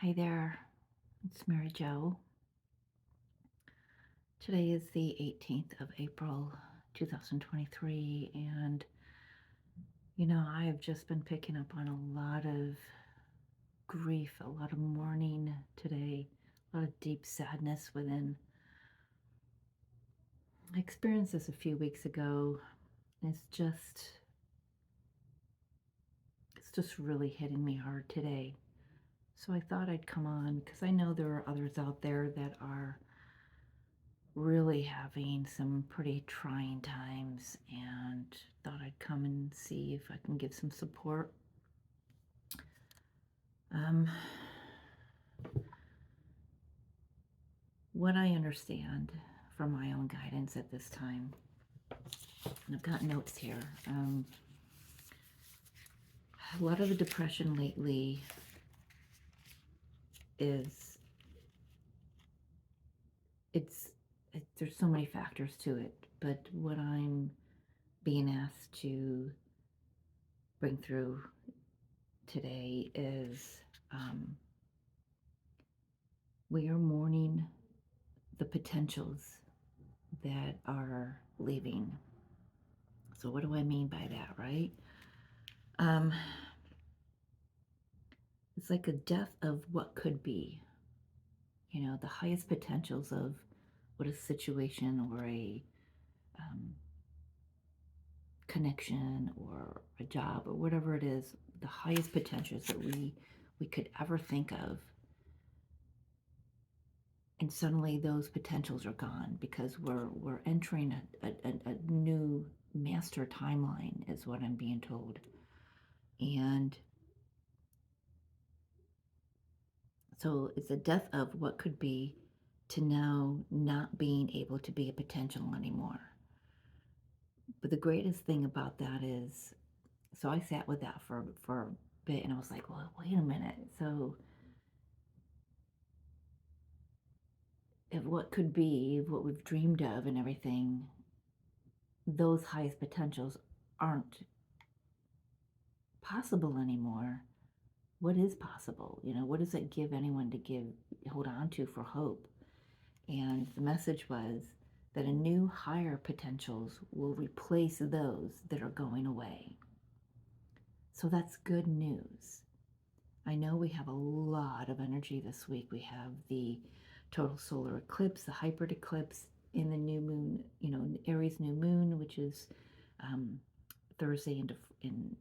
Hi there, it's Mary Jo. Today is the 18th of April, 2023, and I have just been picking up on a lot of grief, a lot of mourning today, a lot of deep sadness within. I experienced this a few weeks ago, and it's just really hitting me hard today. So I thought I'd come on because I know there are others out there that are really having some pretty trying times and thought I'd come and see if I can give some support. Um, what I understand from my own guidance at this time, and I've got notes here. A lot of the depression lately is it's there's so many factors to it, but what I'm being asked to bring through today is we are mourning the potentials that are leaving. So what do I mean by that, right? Um, it's like a death of what could be, the highest potentials of what a situation or a um, connection or a job or whatever it is, the highest potentials that we could ever think of. And suddenly those potentials are gone because we're entering a new master timeline is what I'm being told. And so it's a death of what could be to now not being able to be a potential anymore. But the greatest thing about that is, so I sat with that for a bit and I was like, well, wait a minute. So if what could be, what we've dreamed of and everything, those highest potentials aren't possible anymore. What is possible? What does it give anyone to hold on to for hope? And the message was that a new higher potentials will replace those that are going away. So that's good news. I know we have a lot of energy this week. We have the total solar eclipse, the hybrid eclipse in the new moon, Aries new moon, which is Thursday in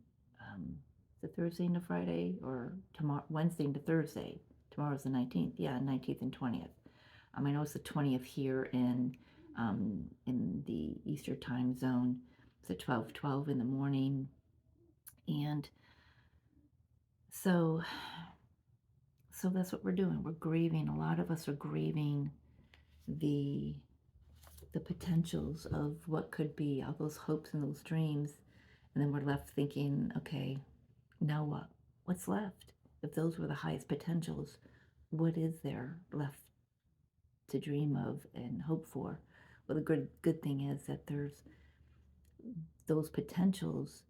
is it Thursday into Friday or tomorrow, Wednesday into Thursday. Tomorrow's the 19th. Yeah, 19th and 20th. I know it's the 20th here in the Eastern time zone. It's at 12:12 in the morning. And so that's what we're doing. We're grieving. A lot of us are grieving the potentials of what could be, all those hopes and those dreams. And then we're left thinking, okay, now what? What's left? If those were the highest potentials, what is there left to dream of and hope for? Well, the good thing is that there's those potentials.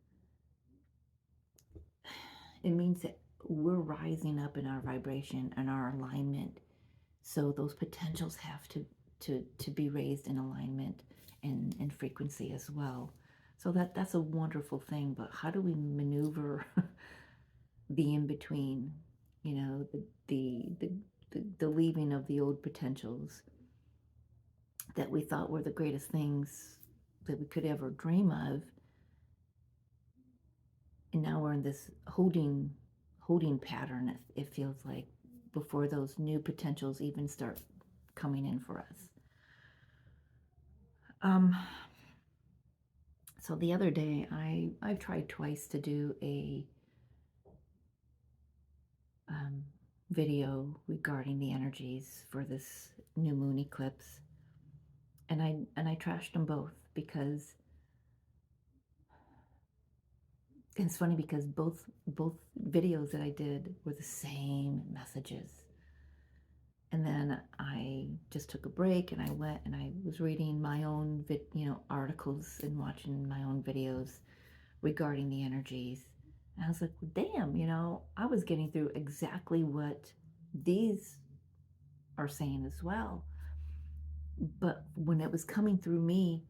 It means that we're rising up in our vibration and our alignment. So those potentials have to be raised in alignment and frequency as well. So that's a wonderful thing. But how do we maneuver the in between? The leaving of the old potentials that we thought were the greatest things that we could ever dream of, and now we're in this holding pattern. It feels like before those new potentials even start coming in for us. So the other day, I've tried twice to do a video regarding the energies for this new moon eclipse, and I trashed them both because it's funny because both videos that I did were the same messages. And then I just took a break and I went and I was reading my own articles and watching my own videos regarding the energies. And I was like, well, damn, I was getting through exactly what these are saying as well. But when it was coming through me,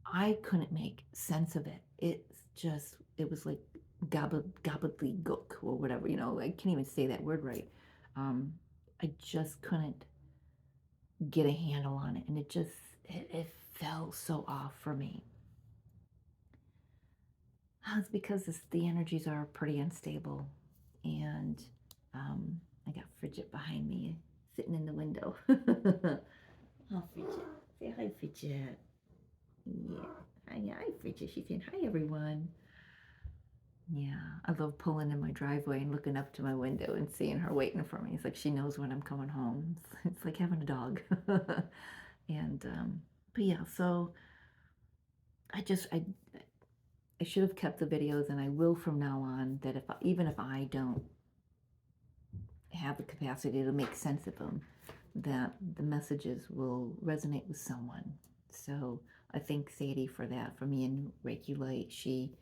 I couldn't make sense of it. It was like gobbledygook or whatever, I can't even say that word right. I just couldn't get a handle on it. And it fell so off for me. It's because the energies are pretty unstable. And I got Fidget behind me sitting in the window. Oh, Fidget. Say hi, Fidget. Yeah. Hi, Fidget. She's saying hi, everyone. Yeah, I love pulling in my driveway and looking up to my window and seeing her waiting for me. It's like she knows when I'm coming home. It's like having a dog. And but yeah, so I should have kept the videos, and I will from now on. That even if I don't have the capacity to make sense of them, that the messages will resonate with someone. So I thank Sadie for that. For me and Reiki Light, she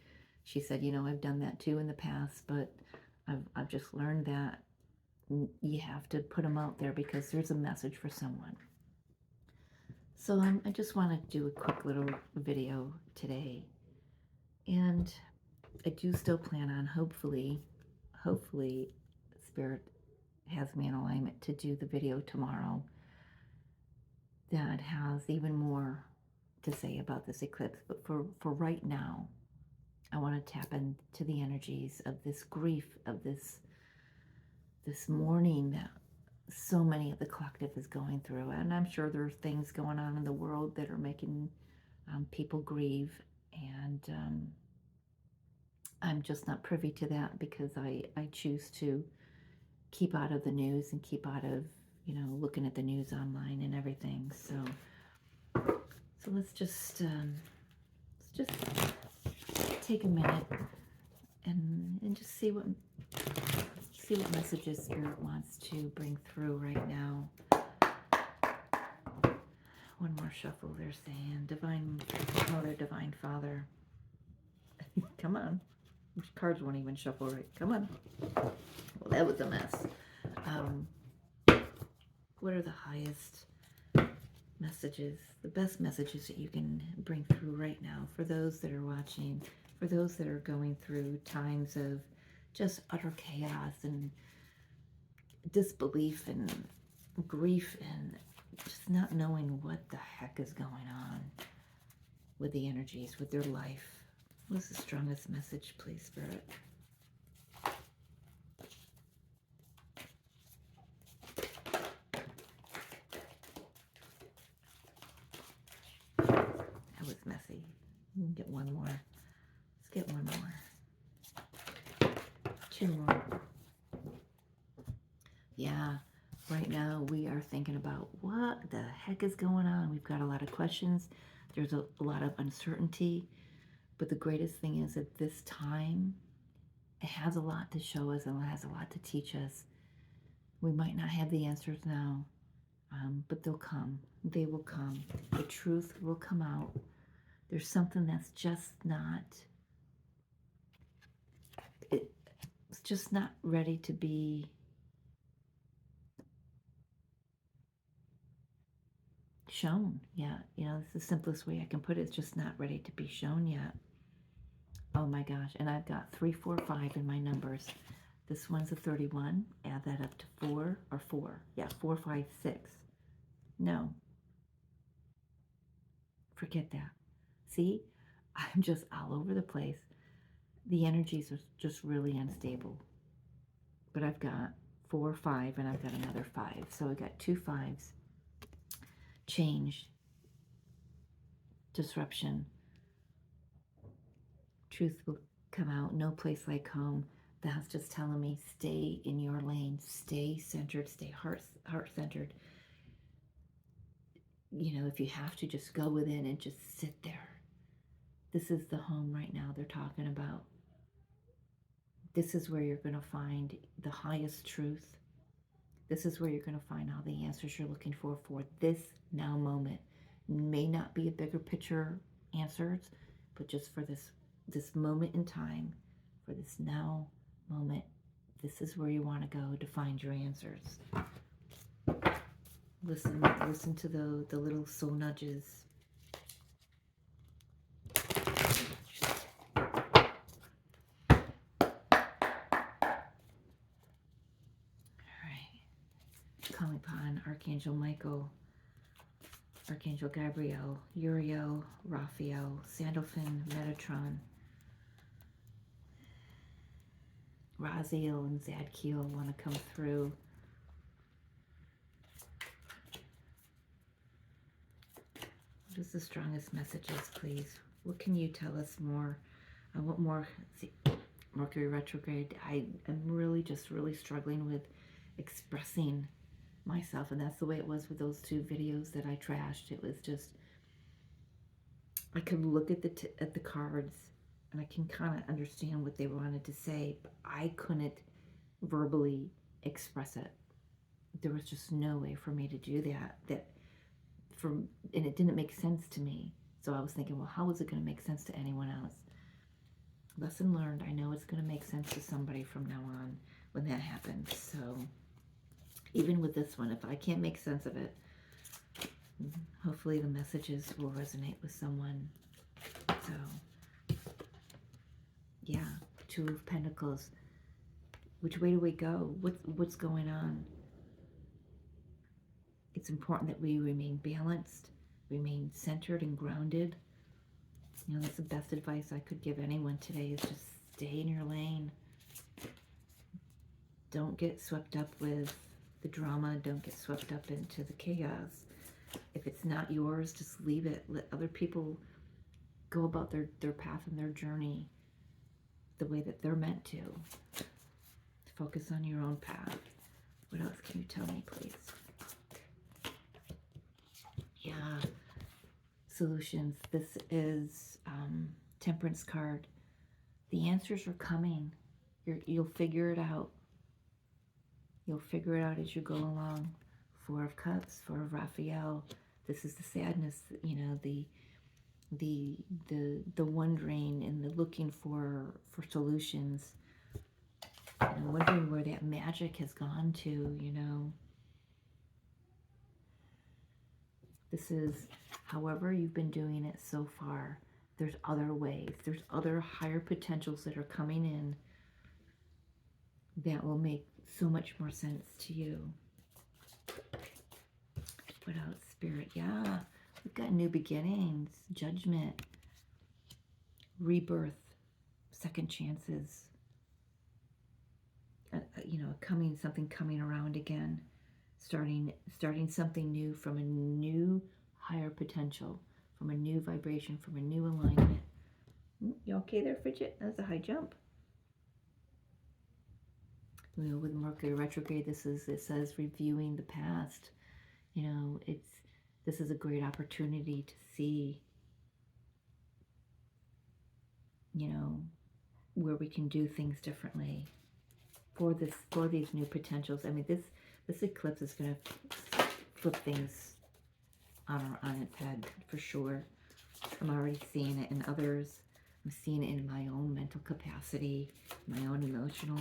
said, I've done that too in the past, but I've just learned that you have to put them out there because there's a message for someone. So I just want to do a quick little video today, and I do still plan on hopefully Spirit has me in alignment to do the video tomorrow that has even more to say about this eclipse. But for right now, I want to tap into the energies of this grief, of this mourning that so many of the collective is going through. And I'm sure there are things going on in the world that are making people grieve. And I'm just not privy to that because I choose to keep out of the news and keep out of, looking at the news online and everything. So let's just take a minute and just see what messages Spirit wants to bring through right now. One more shuffle, they're saying. Divine Mother, Divine Father. Come on. Which cards won't even shuffle right? Come on. Well, that was a mess. What are the highest messages, the best messages that you can bring through right now for those that are watching, for those that are going through times of just utter chaos and disbelief and grief and just not knowing what the heck is going on with the energies, with their life? What's the strongest message, please, Spirit? That was messy. We can get one more. Let's get one more. Two more. Yeah, right now we are thinking about what the heck is going on. We've got a lot of questions. There's a lot of uncertainty. But the greatest thing is at this time, it has a lot to show us and it has a lot to teach us. We might not have the answers now, but they'll come. They will come. The truth will come out. There's something that's just not, it's just not ready to be shown yet. It's the simplest way I can put it. It's just not ready to be shown yet. Oh my gosh. And I've got 3, 4, 5 in my numbers. This one's a 31. Add that up to 4 or 4. Yeah, 4, 5, 6. No. Forget that. See? I'm just all over the place. The energies are just really unstable. But I've got 4, 5, and I've got another 5. So I got 2 5s. Change. Disruption. Truth will come out. No place like home. That's just telling me stay in your lane. Stay centered. Stay heart-centered. If you have to, just go within and just sit there. This is the home right now they're talking about. This is where you're going to find the highest truth. This is where you're going to find all the answers you're looking for this now moment. May not be a bigger picture answers, but just for this moment in time, for this now moment, This is where you want to go to find your answers. Listen to the little soul nudges. Calling upon Archangel Michael, Archangel Gabriel, Uriel, Raphael, Sandalphon, Metatron, Raziel, and Zadkiel want to come through. What is the strongest messages, please? What can you tell us more? What more? See, Mercury retrograde. I am really struggling with expressing myself, and that's the way it was with those 2 videos that I trashed. It was just, I could look at the cards and I can kind of understand what they wanted to say, but I couldn't verbally express it. There was just no way for me to do that. And it didn't make sense to me. So I was thinking, well, how is it going to make sense to anyone else? Lesson learned. I know it's going to make sense to somebody from now on when that happens. So even with this one, if I can't make sense of it, hopefully the messages will resonate with someone. So, yeah, 2 of Pentacles. Which way do we go? What's going on? It's important that we remain balanced, remain centered and grounded. You know, that's the best advice I could give anyone today, is just stay in your lane. Don't get swept up with the drama. Don't get swept up into the chaos. If it's not yours, just leave it. Let other people go about their path and their journey the way that they're meant to. Focus on your own path. What else can you tell me, please? Yeah. Solutions. This is Temperance card. The answers are coming. You'll figure it out. You'll figure it out as you go along. 4 of Cups, 4 of Raphael. This is the sadness, you know, the wondering and the looking for solutions. And wondering where that magic has gone to, you know. This is, however you've been doing it so far, there's other ways. There's other higher potentials that are coming in that will make so much more sense to you. What else, Spirit? Yeah, we've got new beginnings, judgment, rebirth, second chances. You know, something coming around again, starting something new from a new higher potential, from a new vibration, from a new alignment. You okay there, Fidget? That's a high jump. You know, with Mercury retrograde, it says reviewing the past. You know, this is a great opportunity to see, you know, where we can do things differently for these new potentials. I mean, this eclipse is going to flip things on its head for sure. I'm already seeing it in others. I'm seeing it in my own mental capacity, my own emotional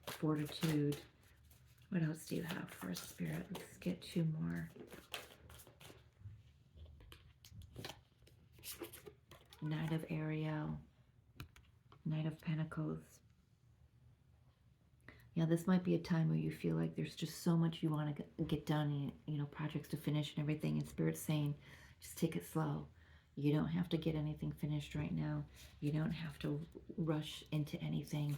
fortitude. What else do you have for us, Spirit? Let's get 2 more. Knight of Ariel, Knight of Pentacles. Yeah, this might be a time where you feel like there's just so much you want to get done, you know, projects to finish and everything. And Spirit's saying, just take it slow. You don't have to get anything finished right now. You don't have to rush into anything.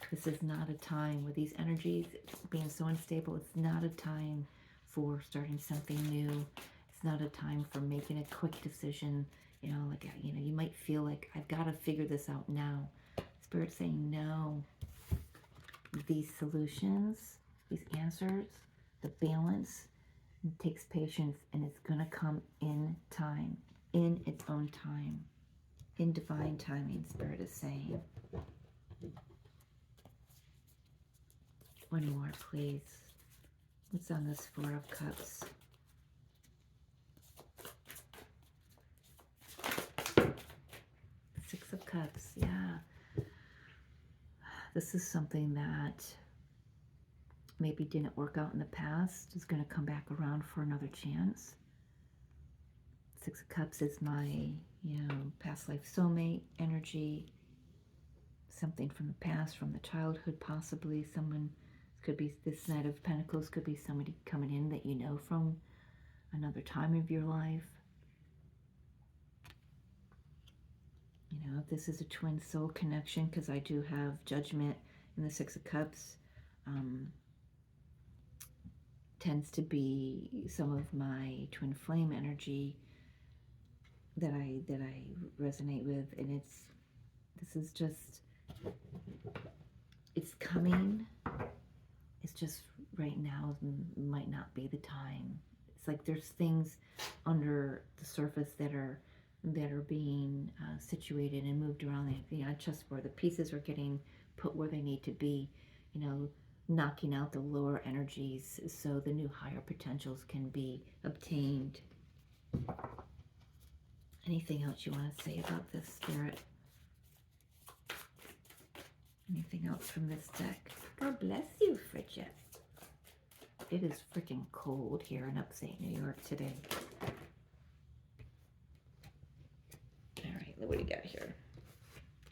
This is not a time with these energies being so unstable. It's not a time for starting something new. It's not a time for making a quick decision. You know, like, you know, you might feel like I've got to figure this out now. Spirit's saying no. These solutions, these answers, the balance, it takes patience, and it's going to come in time, in its own time, in divine timing, Spirit is saying. One more, please. What's on this 4 of Cups? Six of Cups, yeah. This is something that maybe didn't work out in the past, is going to come back around for another chance. Six of Cups is my, past life soulmate energy. Something from the past, from the childhood, possibly. Someone, could be this Knight of Pentacles, could be somebody coming in that you know from another time of your life. If this is a twin soul connection, because I do have Judgment in the Six of Cups, tends to be some of my twin flame energy that I resonate with, and this is just, it's coming. It's just right now might not be the time. It's like there's things under the surface that are being situated and moved around the chessboard. The pieces are getting put where they need to be, knocking out the lower energies so the new higher potentials can be obtained. Anything else you want to say about this, Spirit? Anything else from this deck? God bless you, Bridget. It is freaking cold here in upstate New York today. All right, what do you got here?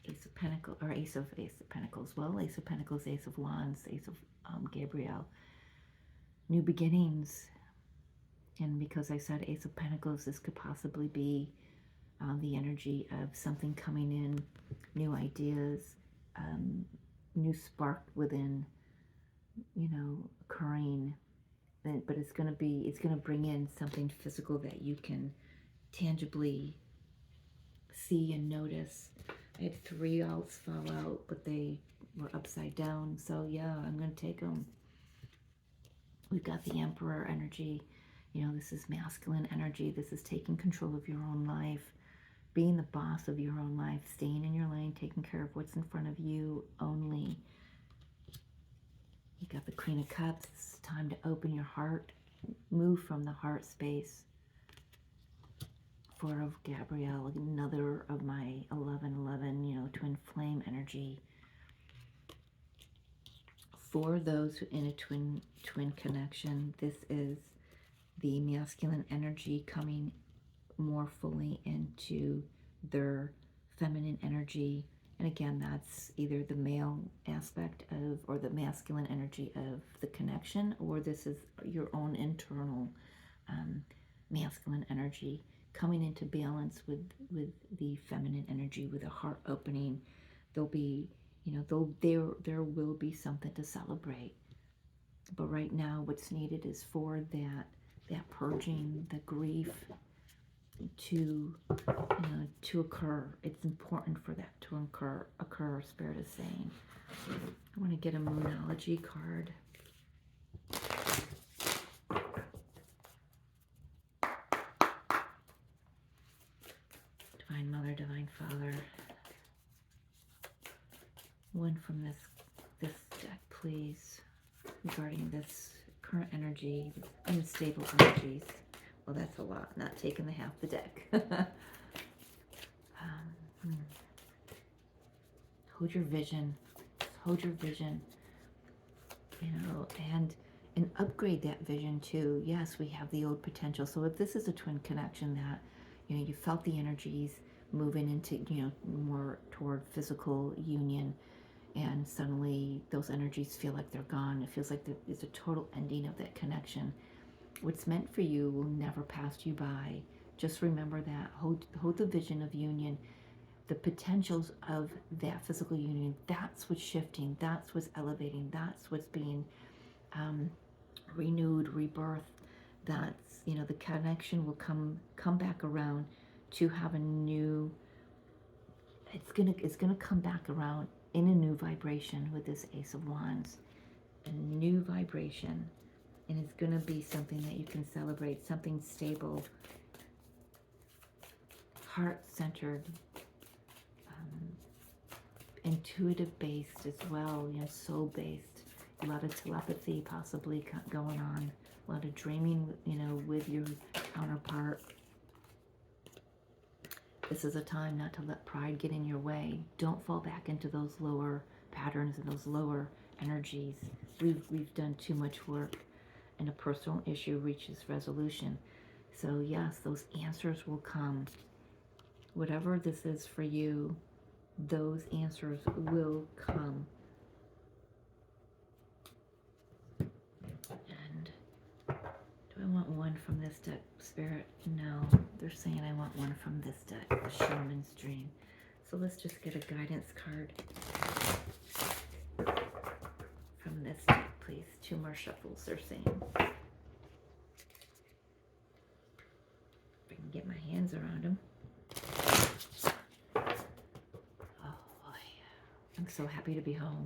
Ace of Pentacles, or Ace of Pentacles. Well, Ace of Pentacles, Ace of Wands, Ace of Gabrielle. New beginnings. And because I said Ace of Pentacles, this could possibly be the energy of something coming in, new ideas, new spark within, occurring. But it's going to bring in something physical that you can tangibly see and notice. I had 3 outs fall out, but they were upside down. So yeah, I'm going to take them. We've got the Emperor energy. This is masculine energy. This is taking control of your own life, being the boss of your own life, staying in your lane, taking care of what's in front of you only. You got the Queen of Cups. It's time to open your heart, move from the heart space. 4 of Gabrielle, another of my 1111, twin flame energy. For those in a twin connection, this is the masculine energy coming more fully into their feminine energy. And again, that's either the male aspect of, or the masculine energy of the connection, or this is your own internal masculine energy coming into balance with the feminine energy, with a heart opening. There'll be, there will be something to celebrate. But right now, what's needed is for that purging, the grief to occur. It's important for that to occur, Spirit is saying. I want to get a Moonology card. Divine Mother, Divine Father. One from this deck, please, regarding this current energy, unstable energies. Well, that's a lot. Not taking the half the deck. Hold your vision. Hold your vision. And upgrade that vision too. Yes, we have the old potential. So if this is a twin connection that, you felt the energies moving into, more toward physical union, and suddenly those energies feel like they're gone. It feels like there's a total ending of that connection. What's meant for you will never pass you by. Just remember that. Hold the vision of union. The potentials of that physical union, that's what's shifting. That's what's elevating. That's what's being renewed, rebirth. That's, the connection will come back around to have a new, it's gonna come back around in a new vibration with this Ace of Wands. A new vibration. And it's going to be something that you can celebrate, something stable, heart-centered, intuitive-based as well, soul-based. A lot of telepathy possibly going on, a lot of dreaming, with your counterpart. This is a time not to let pride get in your way. Don't fall back into those lower patterns and those lower energies. We've done too much work, and a personal issue reaches resolution. So yes, those answers will come. Whatever this is for you, those answers will come. And do I want one from this deck, Spirit? No, they're saying I want one from this deck, the Shaman's Dream. So let's just get a guidance card from this deck, please. 2 more shuffles, they're saying. If I can get my hands around them. Oh boy, I'm so happy to be home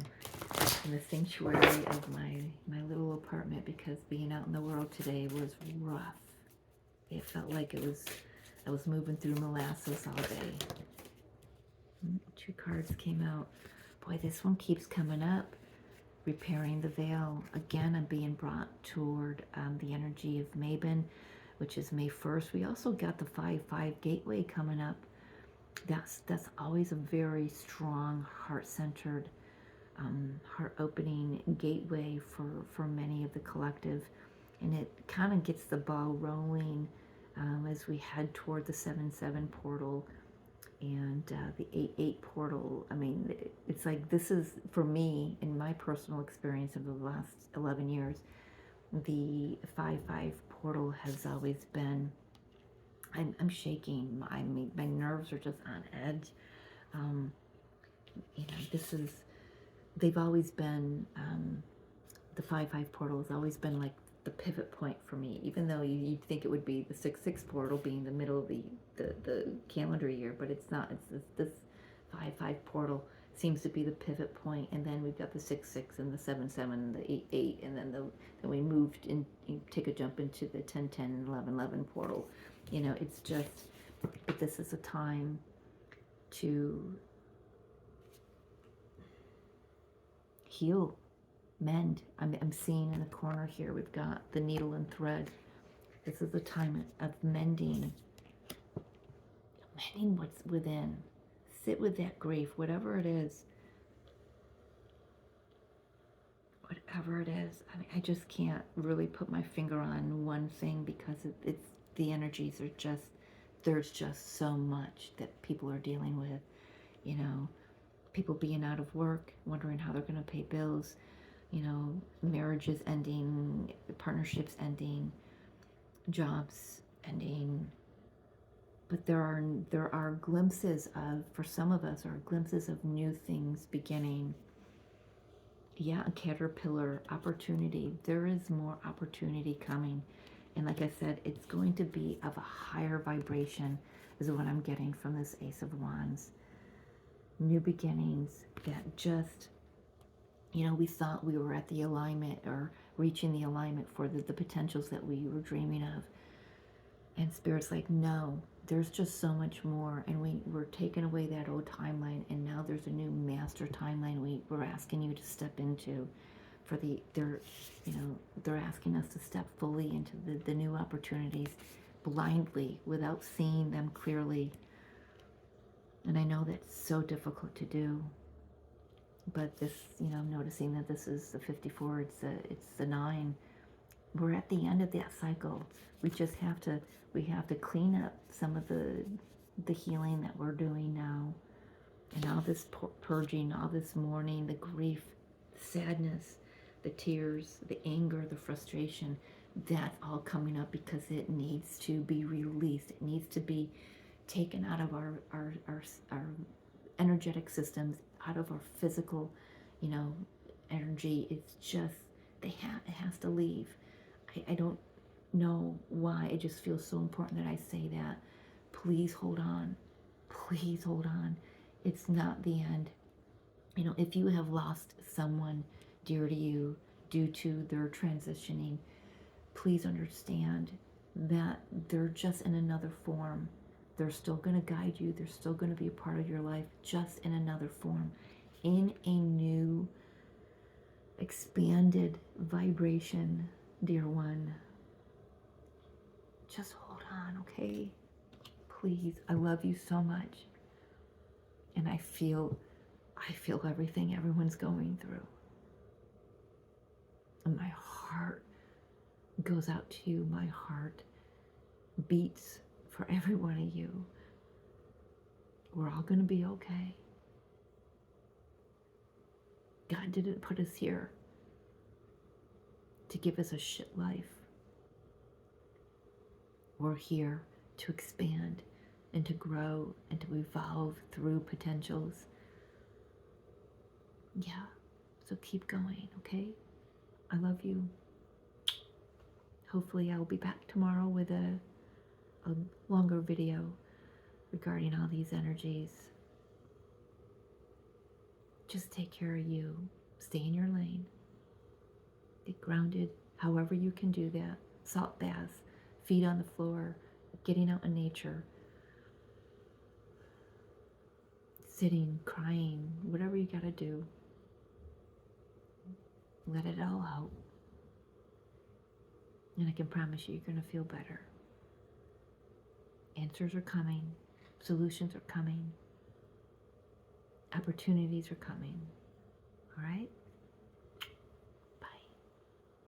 in the sanctuary of my little apartment, because being out in the world today was rough. It felt like I was moving through molasses all day. 2 cards came out. Boy, this one keeps coming up. Repairing the veil. Again, I'm being brought toward the energy of Mabon, which is May 1st. We also got the 5-5 gateway coming up. That's always a very strong, heart-centered, heart-opening gateway for many of the collective. And it kind of gets the ball rolling as we head toward the 7-7 portal and the 8-8 portal. I mean, it's like, this is, for me, in my personal experience of the last 11 years, the 5-5 portal has always been, I'm shaking. My nerves are just on edge. You know, they've always been, the 5-5 portal has always been like the pivot point for me, even though you'd think it would be the 6-6 portal being the middle of the calendar year, but it's not. It's this 5-5 portal seems to be the pivot point, and then we've got the 6-6 and the 7-7 and the 8-8, and then we moved in, you take a jump into the 10-10 and 11-11 portal. You know, it's just, but this is a time to heal, mend. I'm seeing in the corner here, we've got the needle and thread. This is a time of mending what's within. Sit with that grief, whatever it is. Whatever it is. I mean, I just can't really put my finger on one thing, because it's the energies are just, there's just so much that people are dealing with. You know, people being out of work, wondering how they're going to pay bills. You know, marriages ending, partnerships ending, jobs ending. But there are glimpses of, for some of us, are glimpses of new things beginning. Yeah, a caterpillar opportunity. There is more opportunity coming. And like I said, it's going to be of a higher vibration, is what I'm getting from this Ace of Wands. New beginnings that just, you know, we thought we were at the alignment, or reaching the alignment for the potentials that we were dreaming of. And Spirit's like, no, there's just so much more. And we're taking away that old timeline, and now there's a new master timeline we're asking you to step into. They're asking us to step fully into the new opportunities, blindly, without seeing them clearly. And I know that's so difficult to do. But this, you know, I'm noticing that this is the 54, it's the 9. We're at the end of that cycle. We just have to clean up some of the healing that we're doing now. And all this purging, all this mourning, the grief, the sadness, the tears, the anger, the frustration, that's all coming up because it needs to be released. It needs to be taken out of our energetic systems, out of our physical, you know, energy. It's just, it has to leave. I don't know why. It just feels so important that I say that. Please hold on. Please hold on. It's not the end. You know, if you have lost someone dear to you due to their transitioning, please understand that they're just in another form. They're still going to guide you. They're still going to be a part of your life, just in another form, in a new, expanded vibration, dear one. Just hold on, okay? Please. I love you so much. And I feel I feel everything everyone's going through. And my heart goes out to you. My heart beats for every one of you. We're all going to be okay. God didn't put us here to give us a shit life. We're here to expand and to grow and to evolve through potentials. Yeah, so keep going, okay? I love you. Hopefully I'll be back tomorrow with a longer video regarding all these energies. Just take care of you. Stay in your lane. Get grounded however you can do that. Salt baths, feet on the floor, getting out in nature, sitting, crying, whatever you gotta do. Let it all out. And I can promise you, you're gonna feel better. Answers are coming. Solutions are coming. Opportunities are coming. All right?